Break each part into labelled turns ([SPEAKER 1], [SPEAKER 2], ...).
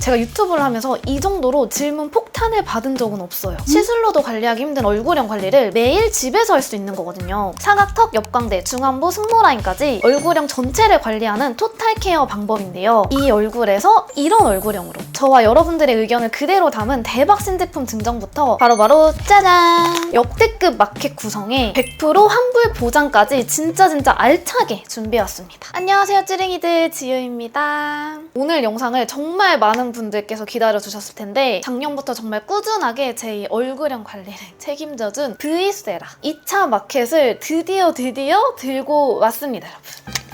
[SPEAKER 1] 제가 유튜브를 하면서 이 정도로 질문 폭탄을 받은 적은 없어요. 시술로도 관리하기 힘든 얼굴형 관리를 매일 집에서 할 수 있는 거거든요. 사각턱, 옆광대, 중안부, 승모라인까지 얼굴형 전체를 관리하는 토탈 케어 방법인데요. 이 얼굴에서 이런 얼굴형으로 저와 여러분들의 의견을 그대로 담은 대박 신제품 증정부터 바로바로 짜잔! 역대급 마켓 구성에 100% 환불 보장까지 진짜 알차게 준비해왔습니다. 안녕하세요 찌랭이들, 지유입니다. 오늘 영상을 정말 많은 분들께서 기다려주셨을 텐데 작년부터 정말 꾸준하게 제 이 얼굴형 관리를 책임져준 브이세라 2차 마켓을 드디어 들고 왔습니다, 여러분.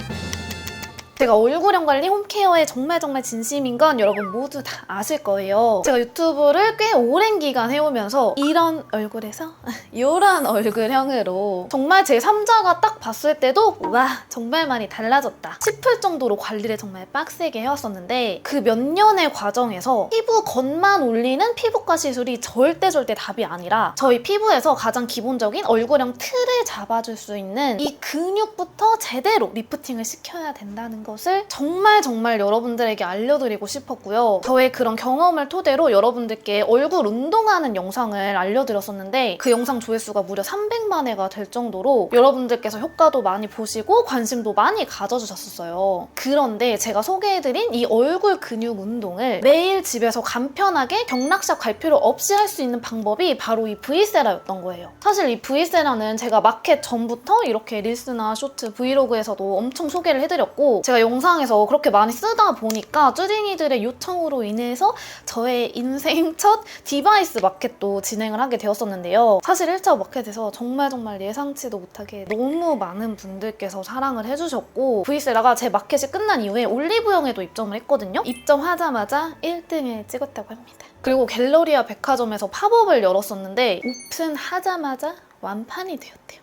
[SPEAKER 1] 제가 얼굴형 관리 홈케어에 정말 진심인 건 여러분 모두 다 아실 거예요. 제가 유튜브를 꽤 오랜 기간 해오면서 이런 얼굴에서 이런 얼굴형으로 정말 제 3자가 딱 봤을 때도 와 정말 많이 달라졌다 싶을 정도로 관리를 정말 빡세게 해왔었는데 그 몇 년의 과정에서 피부 겉만 올리는 피부과 시술이 절대 답이 아니라 저희 피부에서 가장 기본적인 얼굴형 틀을 잡아줄 수 있는 이 근육부터 제대로 리프팅을 시켜야 된다는 것을 정말 여러분들에게 알려드리고 싶었고요. 저의 그런 경험을 토대로 여러분들께 얼굴 운동하는 영상을 알려드렸었는데 그 영상 조회수가 무려 300만 회가 될 정도로 여러분들께서 효과도 많이 보시고 관심도 많이 가져주셨었어요. 그런데 제가 소개해드린 이 얼굴 근육 운동을 매일 집에서 간편하게 경락샵 갈 필요 없이 할 수 있는 방법이 바로 이 브이세라였던 거예요. 사실 이 브이세라는 제가 마켓 전부터 이렇게 릴스나 쇼트, 브이로그에서도 엄청 소개를 해드렸고 제가 영상에서 그렇게 많이 쓰다 보니까 쭈링이들의 요청으로 인해서 저의 인생 첫 디바이스 마켓도 진행을 하게 되었었는데요. 사실 1차 마켓에서 정말 예상치도 못하게 너무 많은 분들께서 사랑을 해주셨고 브이세라가 제 마켓이 끝난 이후에 올리브영에도 입점을 했거든요. 입점하자마자 1등을 찍었다고 합니다. 그리고 갤러리아 백화점에서 팝업을 열었었는데 오픈하자마자 완판이 되었대요.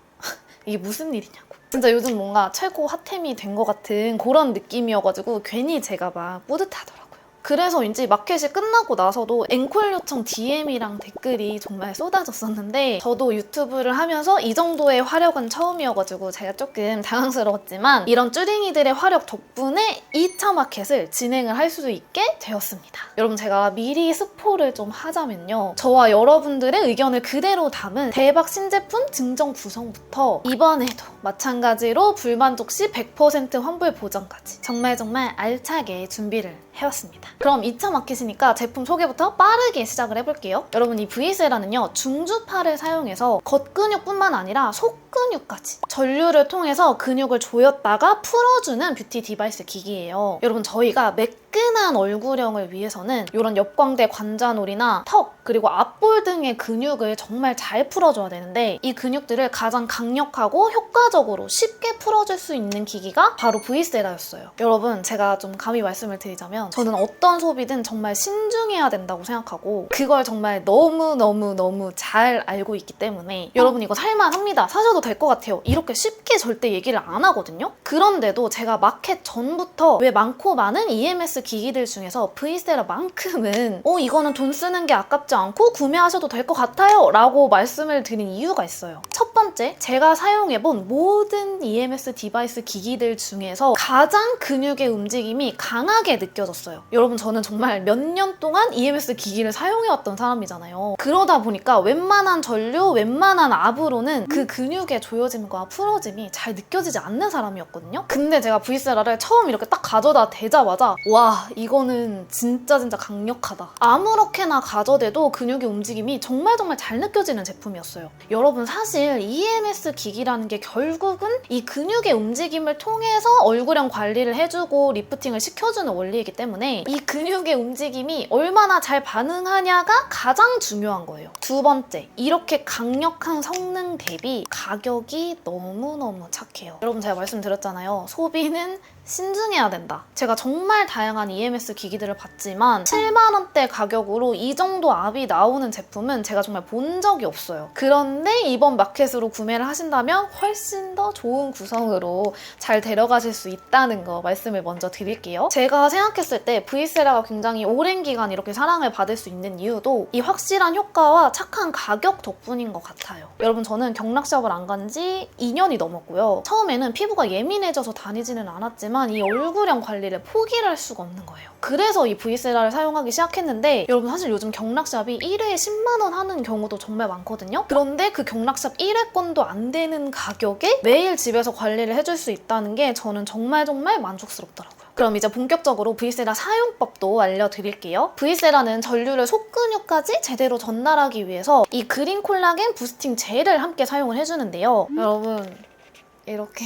[SPEAKER 1] 이게 무슨 일이냐고. 진짜 요즘 뭔가 최고 핫템이 된 것 같은 그런 느낌이어가지고 괜히 제가 막 뿌듯하더라고요. 그래서인지 마켓이 끝나고 나서도 앵콜 요청 DM이랑 댓글이 정말 쏟아졌었는데 저도 유튜브를 하면서 이 정도의 화력은 처음이어가지고 제가 조금 당황스러웠지만 이런 쭈링이들의 화력 덕분에 2차 마켓을 진행을 할 수 있게 되었습니다. 여러분 제가 미리 스포를 좀 하자면요. 저와 여러분들의 의견을 그대로 담은 대박 신제품 증정 구성부터 이번에도 마찬가지로 불만족 시 100% 환불 보장까지 정말 알차게 준비를 해왔습니다. 그럼 2차 마켓이니까 제품 소개부터 빠르게 시작을 해볼게요. 여러분 이 브이세라는요 중주파를 사용해서 겉근육뿐만 아니라 속근육까지 전류를 통해서 근육을 조였다가 풀어주는 뷰티 디바이스 기기예요. 여러분 저희가 매끈한 얼굴형을 위해서는 이런 옆광대 관자놀이나 턱 그리고 앞볼 등의 근육을 정말 잘 풀어줘야 되는데 이 근육들을 가장 강력하고 효과적으로 쉽게 풀어줄 수 있는 기기가 바로 브이세라였어요. 여러분 제가 좀 감히 말씀을 드리자면 저는 어떤 소비든 정말 신중해야 된다고 생각하고 그걸 정말 너무 잘 알고 있기 때문에 여러분 이거 살만합니다. 사셔도 될 것 같아요. 이렇게 쉽게 절대 얘기를 안 하거든요. 그런데도 제가 마켓 전부터 왜 많고 많은 EMS 기기들 중에서 브이세라만큼은 이거는 돈 쓰는 게 아깝지 않고 구매하셔도 될 것 같아요 라고 말씀을 드린 이유가 있어요. 첫 번째, 제가 사용해본 모든 EMS 디바이스 기기들 중에서 가장 근육의 움직임이 강하게 느껴졌어요. 여러분 저는 정말 몇 년 동안 EMS 기기를 사용해왔던 사람이잖아요. 그러다 보니까 웬만한 전류, 웬만한 압으로는 그 근육의 조여짐과 풀어짐이 잘 느껴지지 않는 사람이었거든요. 근데 제가 브이세라를 처음 이렇게 딱 가져다 대자마자 와 이거는 진짜 강력하다. 아무렇게나 가져대도 근육의 움직임이 정말 잘 느껴지는 제품이었어요. 여러분 사실 EMS 기기라는 게 결국은 이 근육의 움직임을 통해서 얼굴형 관리를 해주고 리프팅을 시켜주는 원리이기 때문에 이 근육의 움직임이 얼마나 잘 반응하냐가 가장 중요한 거예요. 두 번째, 이렇게 강력한 성능 대비 가격이 너무너무 착해요. 여러분 제가 말씀드렸잖아요. 소비는 신중해야 된다. 제가 정말 다양한 EMS 기기들을 봤지만 7만 원대 가격으로 이 정도 압이 나오는 제품은 제가 정말 본 적이 없어요. 그런데 이번 마켓으로 구매를 하신다면 훨씬 더 좋은 구성으로 잘 데려가실 수 있다는 거 말씀을 먼저 드릴게요. 제가 생각했을 때 브이세라가 굉장히 오랜 기간 이렇게 사랑을 받을 수 있는 이유도 이 확실한 효과와 착한 가격 덕분인 것 같아요. 여러분 저는 경락샵을 안 간 지 2년이 넘었고요. 처음에는 피부가 예민해져서 다니지는 않았지만 하지만 이 얼굴형 관리를 포기를 할 수가 없는 거예요. 그래서 이 브이세라를 사용하기 시작했는데 여러분 사실 요즘 경락샵이 1회에 10만 원 하는 경우도 정말 많거든요. 그런데 그 경락샵 1회권도 안 되는 가격에 매일 집에서 관리를 해줄 수 있다는 게 저는 정말 만족스럽더라고요. 그럼 이제 본격적으로 브이세라 사용법도 알려드릴게요. 브이세라는 전류를 속근육까지 제대로 전달하기 위해서 이 그린 콜라겐 부스팅 젤을 함께 사용을 해주는데요. 여러분 이렇게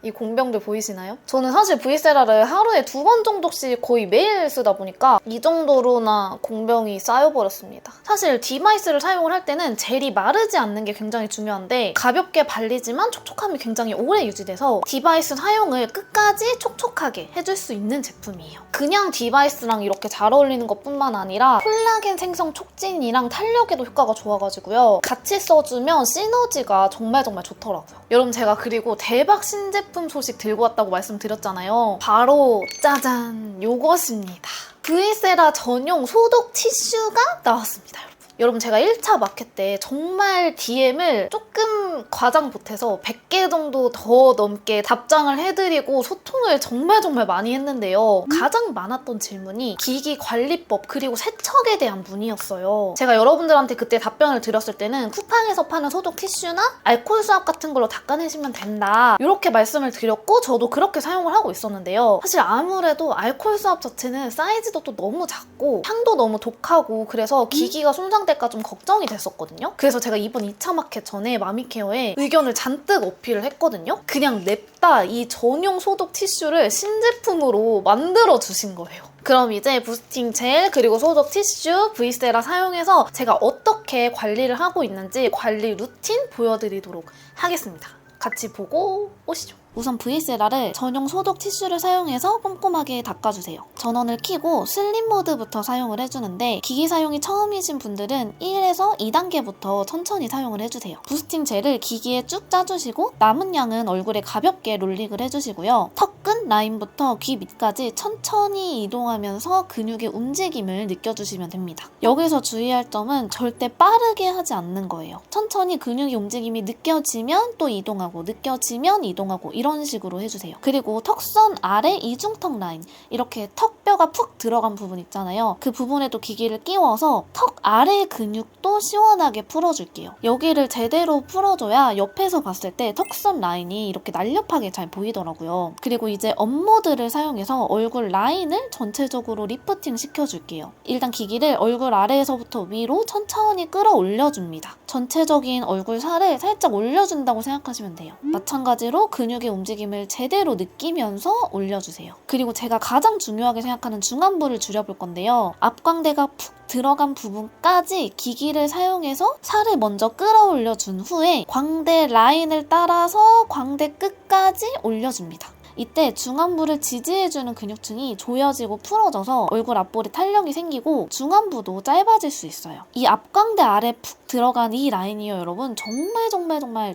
[SPEAKER 1] 이 공병들 보이시나요? 저는 사실 브이세라를 하루에 2번 정도씩 거의 매일 쓰다 보니까 이 정도로나 공병이 쌓여버렸습니다. 사실 디바이스를 사용을 할 때는 젤이 마르지 않는 게 굉장히 중요한데 가볍게 발리지만 촉촉함이 굉장히 오래 유지돼서 디바이스 사용을 끝까지 촉촉하게 해줄 수 있는 제품이에요. 그냥 디바이스랑 이렇게 잘 어울리는 것뿐만 아니라 콜라겐 생성 촉진이랑 탄력에도 효과가 좋아가지고요. 같이 써주면 시너지가 정말 좋더라고요. 여러분 제가 그리고 대박 신제품 소식 들고 왔다고 말씀드렸잖아요. 바로 짜잔! 요것입니다. 브이세라 전용 소독 티슈가 나왔습니다. 여러분 제가 1차 마켓 때 정말 DM을 조금 과장 못해서 100개 정도 더 넘게 답장을 해드리고 소통을 정말 많이 했는데요. 가장 많았던 질문이 기기 관리법 그리고 세척에 대한 문의였어요. 제가 여러분들한테 그때 답변을 드렸을 때는 쿠팡에서 파는 소독 티슈나 알코올 수압 같은 걸로 닦아내시면 된다 이렇게 말씀을 드렸고 저도 그렇게 사용을 하고 있었는데요. 사실 아무래도 알코올 수압 자체는 사이즈도 또 너무 작고 향도 너무 독하고 그래서 기기가 손상 될까 좀 걱정이 됐었거든요. 그래서 제가 이번 2차 마켓 전에 마미케어에 의견을 잔뜩 어필을 했거든요. 그냥 냅다 이 전용 소독 티슈를 신제품으로 만들어 주신 거예요. 그럼 이제 부스팅 젤 그리고 소독 티슈 브이세라 사용해서 제가 어떻게 관리를 하고 있는지 관리 루틴 보여드리도록 하겠습니다. 같이 보고 오시죠. 우선 브이세라를 전용 소독 티슈를 사용해서 꼼꼼하게 닦아주세요. 전원을 켜고 슬립 모드부터 사용을 해주는데 기기 사용이 처음이신 분들은 1에서 2단계부터 천천히 사용을 해주세요. 부스팅 젤을 기기에 쭉 짜주시고 남은 양은 얼굴에 가볍게 롤링을 해주시고요. 턱끝 라인부터 귀 밑까지 천천히 이동하면서 근육의 움직임을 느껴주시면 됩니다. 여기서 주의할 점은 절대 빠르게 하지 않는 거예요. 천천히 근육의 움직임이 느껴지면 또 이동하고 느껴지면 이동하고 이런 식으로 해주세요. 그리고 턱선 아래 이중턱 라인 이렇게 턱뼈가 푹 들어간 부분 있잖아요. 그 부분에도 기기를 끼워서 턱 아래 근육도 시원하게 풀어줄게요. 여기를 제대로 풀어줘야 옆에서 봤을 때 턱선 라인이 이렇게 날렵하게 잘 보이더라고요. 그리고 이제 업모드를 사용해서 얼굴 라인을 전체적으로 리프팅 시켜줄게요. 일단 기기를 얼굴 아래에서부터 위로 천천히 끌어올려줍니다. 전체적인 얼굴 살을 살짝 올려준다고 생각하시면 돼요. 마찬가지로 근육의 움직임을 제대로 느끼면서 올려주세요. 그리고 제가 가장 중요하게 생각하는 중안부를 줄여볼 건데요. 앞광대가 푹 들어간 부분까지 기기를 사용해서 살을 먼저 끌어올려준 후에 광대 라인을 따라서 광대 끝까지 올려줍니다. 이때 중안부를 지지해주는 근육층이 조여지고 풀어져서 얼굴 앞볼에 탄력이 생기고 중안부도 짧아질 수 있어요. 이 앞광대 아래 푹 들어간 이 라인이요 여러분 정말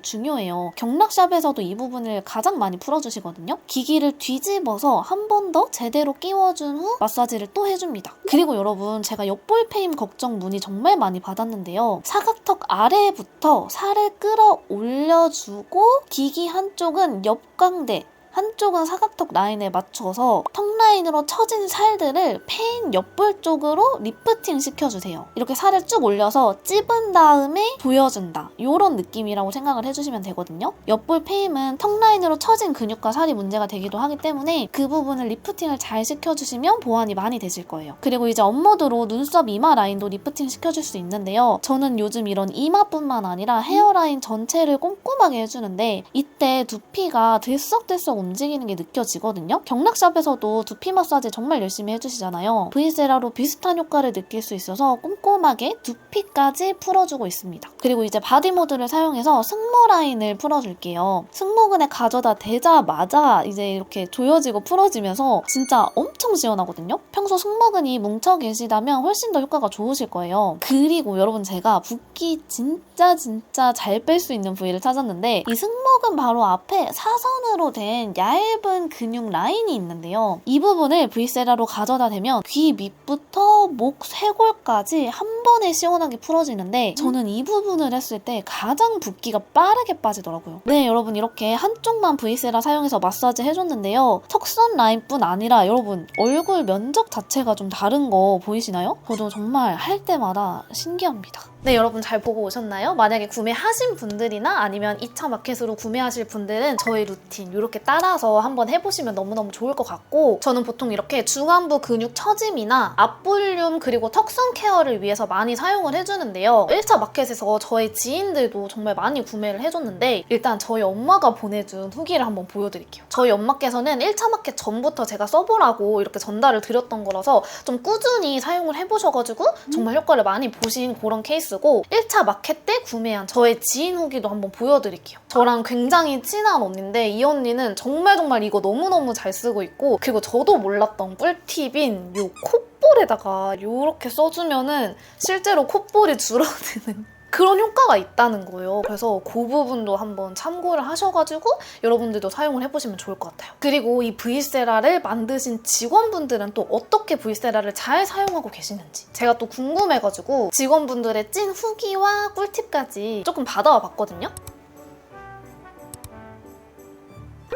[SPEAKER 1] 중요해요. 경락샵에서도 이 부분을 가장 많이 풀어주시거든요. 기기를 뒤집어서 한 번 더 제대로 끼워준 후 마사지를 또 해줍니다. 그리고 여러분 제가 옆볼 페임 걱정 문의 정말 많이 받았는데요. 사각턱 아래부터 살을 끌어올려주고 기기 한쪽은 옆광대 한쪽은 사각턱 라인에 맞춰서 턱 라인으로 처진 살들을 페인 옆볼 쪽으로 리프팅 시켜주세요. 이렇게 살을 쭉 올려서 찝은 다음에 조여준다. 이런 느낌이라고 생각을 해주시면 되거든요. 옆볼 페임은 턱 라인으로 처진 근육과 살이 문제가 되기도 하기 때문에 그 부분을 리프팅을 잘 시켜주시면 보완이 많이 되실 거예요. 그리고 이제 업모드로 눈썹 이마 라인도 리프팅 시켜줄 수 있는데요. 저는 요즘 이런 이마뿐만 아니라 헤어라인 전체를 꼼꼼하게 해주는데 이때 두피가 들썩들썩 움직이는 게 느껴지거든요. 경락샵에서도 두피 마사지 정말 열심히 해주시잖아요. 브이세라로 비슷한 효과를 느낄 수 있어서 꼼꼼하게 두피까지 풀어주고 있습니다. 그리고 이제 바디 모드를 사용해서 승모 라인을 풀어줄게요. 승모근에 가져다 대자마자 이제 이렇게 조여지고 풀어지면서 진짜 엄청 시원하거든요. 평소 승모근이 뭉쳐 계시다면 훨씬 더 효과가 좋으실 거예요. 그리고 여러분 제가 붓기 진짜 잘 뺄 수 있는 부위를 찾았는데 이 승모근 바로 앞에 사선으로 된 얇은 근육 라인이 있는데요. 이 부분을 브이세라로 가져다 대면 귀 밑부터 목 쇄골까지 한 한 번에 시원하게 풀어지는데 저는 이 부분을 했을 때 가장 붓기가 빠르게 빠지더라고요. 네, 여러분 이렇게 한쪽만 V세라 사용해서 마사지 해줬는데요. 턱선 라인뿐 아니라 여러분 얼굴 면적 자체가 좀 다른 거 보이시나요? 저도 정말 할 때마다 신기합니다. 네, 여러분 잘 보고 오셨나요? 만약에 구매하신 분들이나 아니면 2차 마켓으로 구매하실 분들은 저의 루틴 이렇게 따라서 한번 해보시면 너무너무 좋을 것 같고, 저는 보통 이렇게 중안부 근육 처짐이나 앞볼륨 그리고 턱선 케어를 위해서 많이 사용을 해주는데요. 1차 마켓에서 저의 지인들도 정말 많이 구매를 해줬는데 일단 저희 엄마가 보내준 후기를 한번 보여드릴게요. 저희 엄마께서는 1차 마켓 전부터 제가 써보라고 이렇게 전달을 드렸던 거라서 좀 꾸준히 사용을 해보셔가지고 정말 효과를 많이 보신 그런 케이스고, 1차 마켓 때 구매한 저의 지인 후기도 한번 보여드릴게요. 저랑 굉장히 친한 언니인데 이 언니는 정말 이거 너무너무 잘 쓰고 있고, 그리고 저도 몰랐던 꿀팁인 요 콧볼에다가 이렇게 써주면은 실제로 콧볼이 줄어드는 그런 효과가 있다는 거예요. 그래서 그 부분도 한번 참고를 하셔가지고 여러분들도 사용을 해보시면 좋을 것 같아요. 그리고 이 V세라를 만드신 직원분들은 또 어떻게 V세라를 잘 사용하고 계시는지 제가 또 궁금해가지고 직원분들의 찐 후기와 꿀팁까지 조금 받아와 봤거든요.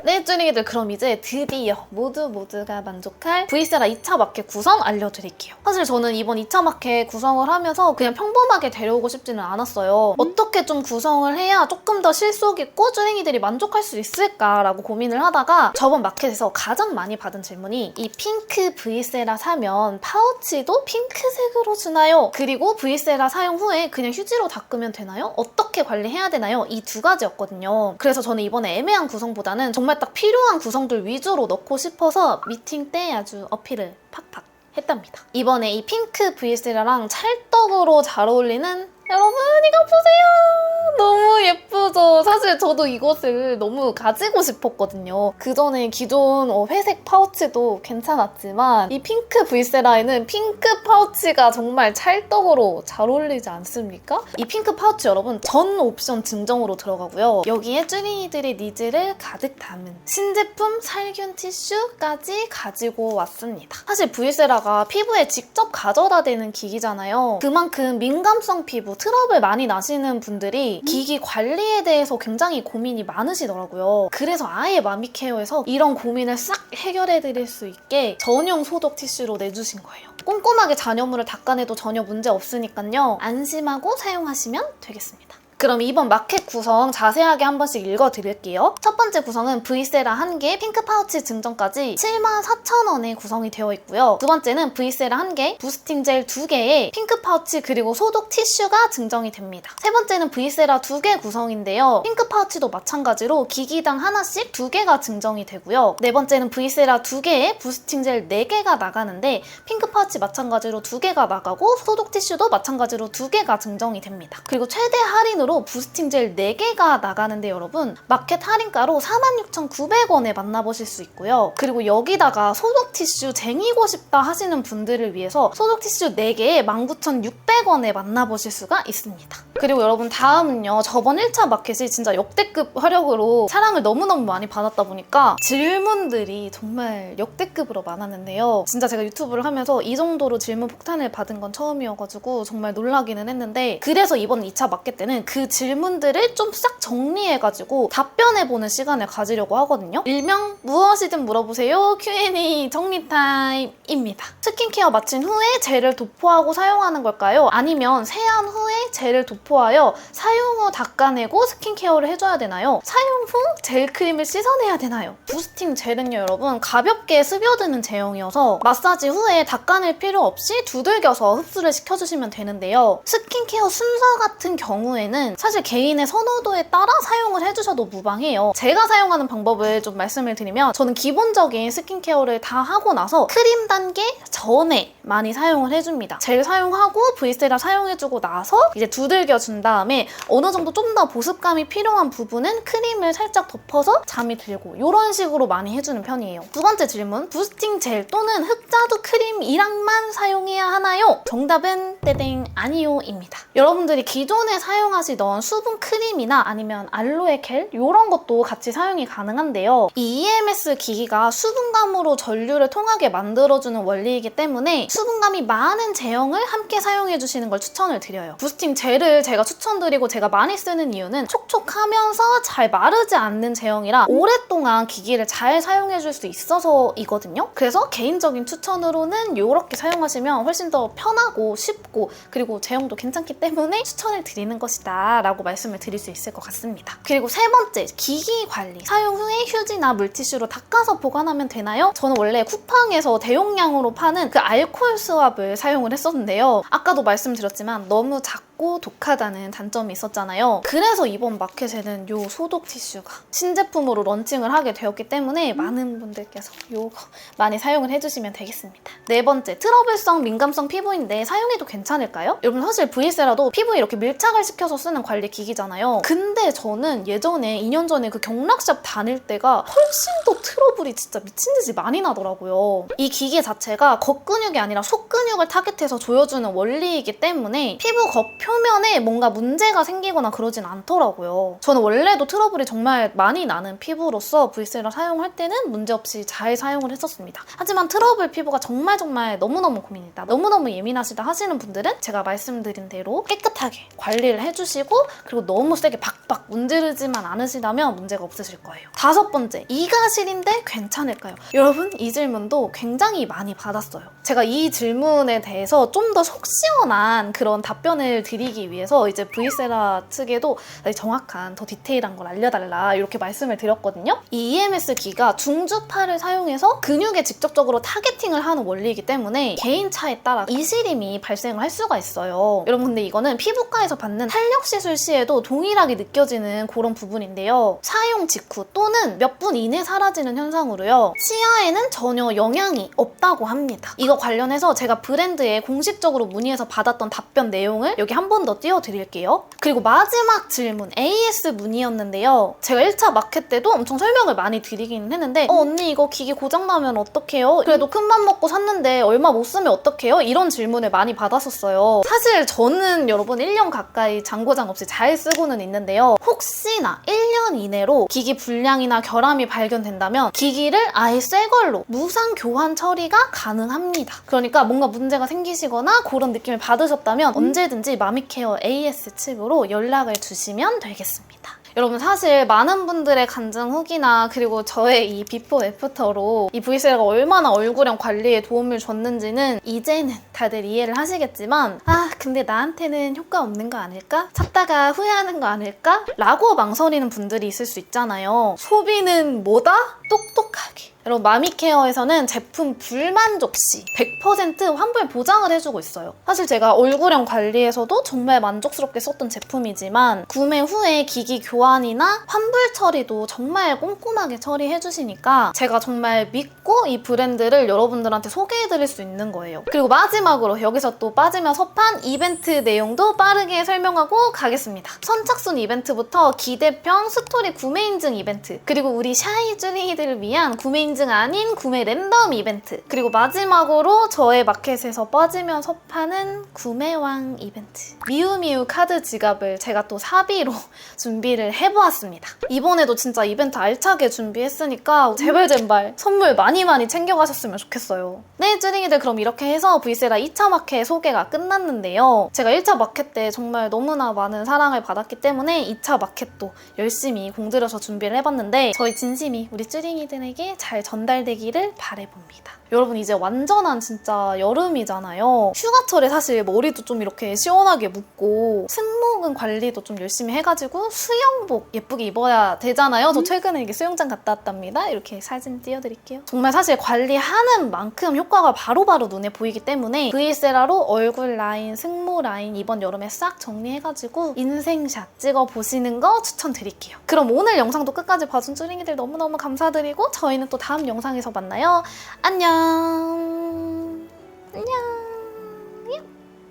[SPEAKER 1] 네, 쭈링이들, 그럼 이제 드디어 모두가 만족할 V세라 2차 마켓 구성 알려드릴게요. 사실 저는 이번 2차 마켓 구성을 하면서 그냥 평범하게 데려오고 싶지는 않았어요. 어떻게 좀 구성을 해야 조금 더 실속 있고 쭈링이들이 만족할 수 있을까라고 고민을 하다가 저번 마켓에서 가장 많이 받은 질문이 이 핑크 V세라 사면 파우치도 핑크색으로 주나요? 그리고 V세라 사용 후에 그냥 휴지로 닦으면 되나요? 어떻게 관리해야 되나요? 이 두 가지였거든요. 그래서 저는 이번에 애매한 구성보다는 정말 딱 필요한 구성들 위주로 넣고 싶어서 미팅 때 아주 어필을 팍팍 했답니다. 이번에 이 핑크 V세라랑 찰떡으로 잘 어울리는, 여러분 이거 보세요! 너무 예쁘죠? 사실 저도 이것을 너무 가지고 싶었거든요. 그 전에 기존 회색 파우치도 괜찮았지만 이 핑크 V세라에는 핑크 파우치가 정말 찰떡으로 잘 어울리지 않습니까? 이 핑크 파우치 여러분 전 옵션 증정으로 들어가고요. 여기에 쭈링이들의 니즈를 가득 담은 신제품 살균 티슈까지 가지고 왔습니다. 사실 V세라가 피부에 직접 가져다 대는 기기잖아요. 그만큼 민감성 피부, 트러블 많이 나시는 분들이 기기 관리에 대해서 굉장히 고민이 많으시더라고요. 그래서 아예 마미케어에서 이런 고민을 싹 해결해드릴 수 있게 전용 소독 티슈로 내주신 거예요. 꼼꼼하게 잔여물을 닦아내도 전혀 문제 없으니까요. 안심하고 사용하시면 되겠습니다. 그럼 이번 마켓 구성 자세하게 한 번씩 읽어드릴게요. 첫 번째 구성은 V세라 1개, 핑크 파우치 증정까지 74,000원에 구성이 되어 있고요. 두 번째는 V세라 1개, 부스팅 젤 2개에 핑크 파우치 그리고 소독 티슈가 증정이 됩니다. 세 번째는 V세라 2개 구성인데요. 핑크 파우치도 마찬가지로 기기당 하나씩 2개가 증정이 되고요. 네 번째는 V세라 2개에 부스팅 젤 4개가 나가는데 핑크 파우치 마찬가지로 2개가 나가고 소독 티슈도 마찬가지로 2개가 증정이 됩니다. 그리고 최대 할인으로 부스팅 젤 4개가 나가는데 여러분 마켓 할인가로 46,900원에 만나보실 수 있고요. 그리고 여기다가 소독 티슈 쟁이고 싶다 하시는 분들을 위해서 소독 티슈 4개에 19,600원에 만나보실 수가 있습니다. 그리고 여러분 다음은요. 저번 1차 마켓이 진짜 역대급 화력으로 사랑을 너무너무 많이 받았다 보니까 질문들이 정말 역대급으로 많았는데요. 진짜 제가 유튜브를 하면서 이 정도로 질문 폭탄을 받은 건 처음이어가지고 정말 놀라기는 했는데, 그래서 이번 2차 마켓 때는 그 질문들을 좀 싹 정리해가지고 답변해보는 시간을 가지려고 하거든요. 일명 무엇이든 물어보세요 Q&A 정리 타임입니다. 스킨케어 마친 후에 젤을 도포하고 사용하는 걸까요? 아니면 세안 후에 젤을 도포하여 사용 후 닦아내고 스킨케어를 해줘야 되나요? 사용 후 젤 크림을 씻어내야 되나요? 부스팅 젤은요 여러분 가볍게 스며드는 제형이어서 마사지 후에 닦아낼 필요 없이 두들겨서 흡수를 시켜주시면 되는데요. 스킨케어 순서 같은 경우에는 사실 개인의 선호도에 따라 사용을 해주셔도 무방해요. 제가 사용하는 방법을 좀 말씀을 드리면 저는 기본적인 스킨케어를 다 하고 나서 크림 단계 전에 많이 사용을 해줍니다. 젤 사용하고 V세라 사용해주고 나서 이제 두들겨준 다음에 어느 정도 좀 더 보습감이 필요한 부분은 크림을 살짝 덮어서 잠이 들고 이런 식으로 많이 해주는 편이에요. 두 번째 질문, 부스팅 젤 또는 흑자두 크림이랑만 사용해야 하나요? 아니요! 정답은 떼땡 아니요입니다. 여러분들이 기존에 사용하시던 수분 크림이나 아니면 알로에 겔 이런 것도 같이 사용이 가능한데요. 이 EMS 기기가 수분감으로 전류를 통하게 만들어주는 원리이기 때문에 수분감이 많은 제형을 함께 사용해주시는 걸 추천을 드려요. 부스팅 젤을 제가 추천드리고 제가 많이 쓰는 이유는 촉촉하면서 잘 마르지 않는 제형이라 오랫동안 기기를 잘 사용해줄 수 있어서이거든요. 그래서 개인적인 추천으로는 이렇게 사용하시면 훨씬 더 편하고 쉽고 그리고 제형도 괜찮기 때문에 추천을 드리는 것이다 라고 말씀을 드릴 수 있을 것 같습니다. 그리고 세 번째, 기기 관리. 사용 후에 휴지나 물티슈로 닦아서 보관하면 되나요? 저는 원래 쿠팡에서 대용량으로 파는 그 알코올 스왑을 사용을 했었는데요. 아까도 말씀드렸지만 너무 작고 독하다는 단점이 있었잖아요. 그래서 이번 마켓에는 이 소독 티슈가 신제품으로 런칭을 하게 되었기 때문에 많은 분들께서 이거 많이 사용을 해주시면 되겠습니다. 네 번째, 트러블성 민감성 피부인데 사용해도 괜찮을까요? 여러분 사실 브이세라도 피부에 이렇게 밀착을 시켜서 쓰는 관리 기기잖아요. 근데 저는 예전에 2년 전에 그 경락샵 다닐 때가 훨씬 더 트러블이 진짜 미친 듯이 많이 나더라고요. 이 기계 자체가 겉근육이 아니라 속근육을 타겟해서 조여주는 원리이기 때문에 피부 겉표면에 뭔가 문제가 생기거나 그러진 않더라고요. 저는 원래도 트러블이 정말 많이 나는 피부로서 브이세라 사용할 때는 문제없이 잘 사용을 했었습니다. 하지만 트러블 피부가 정말 너무너무 고민이다, 너무너무 예민하시다 하시는 분들은 제가 말씀드린 대로 깨끗하게 관리를 해주시고 그리고 너무 세게 박박 문지르지만 않으시다면 문제가 없으실 거예요. 다섯 번째, 이가실인데 괜찮을까요? 여러분 이 질문도 굉장히 많이 받았어요. 제가 이 질문에 대해서 좀 더 속 시원한 그런 답변을 드리기 위해서 이제 브이세라 측에도 정확한 더 디테일한 걸 알려달라 이렇게 말씀을 드렸거든요. 이 EMS 기가 중주파를 사용해서 근육에 직접적으로 타겟팅을 하는 원리이기 때문에 개인 차에 따라 이시림이 발생을 할 수가 있어요. 여러분 근데 이거는 피부과에서 받는 탄력 시술 시에도 동일하게 느껴지는 그런 부분인데요. 사용 직후 또는 몇 분 이내 사라지는 현상으로요. 치아에는 전혀 영향이 없다고 합니다. 이거 관련해서 제가 브랜드에 공식적으로 문의해서 받았던 답변 내용을 여기 한 번 더 띄워드릴게요. 그리고 마지막 질문, AS 문의였는데요. 제가 1차 마켓 때도 엄청 설명을 많이 드리긴 했는데 언니 이거 기기 고장나면 어떡해요? 그래도 큰맘 먹고 샀는데 얼마 못 쓰면 어떡해요? 이런 질문을 많이 받았었어요. 사실 저는 여러분 1년 가까이 잔고장 없이 잘 쓰고는 있는데요. 혹시나 1년 이내로 기기 불량이나 결함이 발견된다면 기기를 아예 새 걸로 무상 교환 처리가 가능합니다. 그러니까 뭔가 문제가 생기시거나 그런 느낌을 받으셨다면 언제든지 마미케어 AS 측으로 연락을 주시면 되겠습니다. 여러분 사실 많은 분들의 간증 후기나 그리고 저의 이 비포 애프터로 이 브이세라가 얼마나 얼굴형 관리에 도움을 줬는지는 이제는 다들 이해를 하시겠지만 근데 나한테는 효과 없는 거 아닐까? 찾다가 후회하는 거 아닐까? 라고 망설이는 분들이 있을 수 있잖아요. 소비는 뭐다? 똑똑하게. 여러분 마미케어에서는 제품 불만족 시 100% 환불 보장을 해주고 있어요. 사실 제가 얼굴형 관리에서도 정말 만족스럽게 썼던 제품이지만 구매 후에 기기 교환이나 환불 처리도 정말 꼼꼼하게 처리해주시니까 제가 정말 믿고 이 브랜드를 여러분들한테 소개해드릴 수 있는 거예요. 그리고 마지막으로 여기서 또 빠지면 섭한 이벤트 내용도 빠르게 설명하고 가겠습니다. 선착순 이벤트부터 기대평 스토리 구매 인증 이벤트, 그리고 우리 샤이 쭈링이들을 위한 구매 인증 아닌 구매 랜덤 이벤트, 그리고 마지막으로 저의 마켓에서 빠지면 섭하는 구매왕 이벤트, 미우미우 카드 지갑을 제가 또 사비로 준비를 해보았습니다. 이번에도 진짜 이벤트 알차게 준비했으니까 제발 선물 많이 챙겨가셨으면 좋겠어요. 네 쭈링이들, 그럼 이렇게 해서 브이세라 2차 마켓 소개가 끝났는데요. 제가 1차 마켓 때 정말 너무나 많은 사랑을 받았기 때문에 2차 마켓도 열심히 공들여서 준비를 해봤는데 저희 진심이 우리 쭈링이들에게 잘 전달되기를 바라봅니다. 여러분 이제 완전한 진짜 여름이잖아요. 휴가철에 사실 머리도 좀 이렇게 시원하게 묶고 승모근 관리도 좀 열심히 해가지고 수영복 예쁘게 입어야 되잖아요. 저 최근에 이게 수영장 갔다 왔답니다. 이렇게 사진 띄워드릴게요. 정말 사실 관리하는 만큼 효과가 바로바로 눈에 보이기 때문에 브이세라로 얼굴 라인, 승모 라인 이번 여름에 싹 정리해가지고 인생샷 찍어보시는 거 추천드릴게요. 그럼 오늘 영상도 끝까지 봐준 쭈링이들 너무너무 감사드리고 저희는 또 다음 영상에서 만나요. 안녕.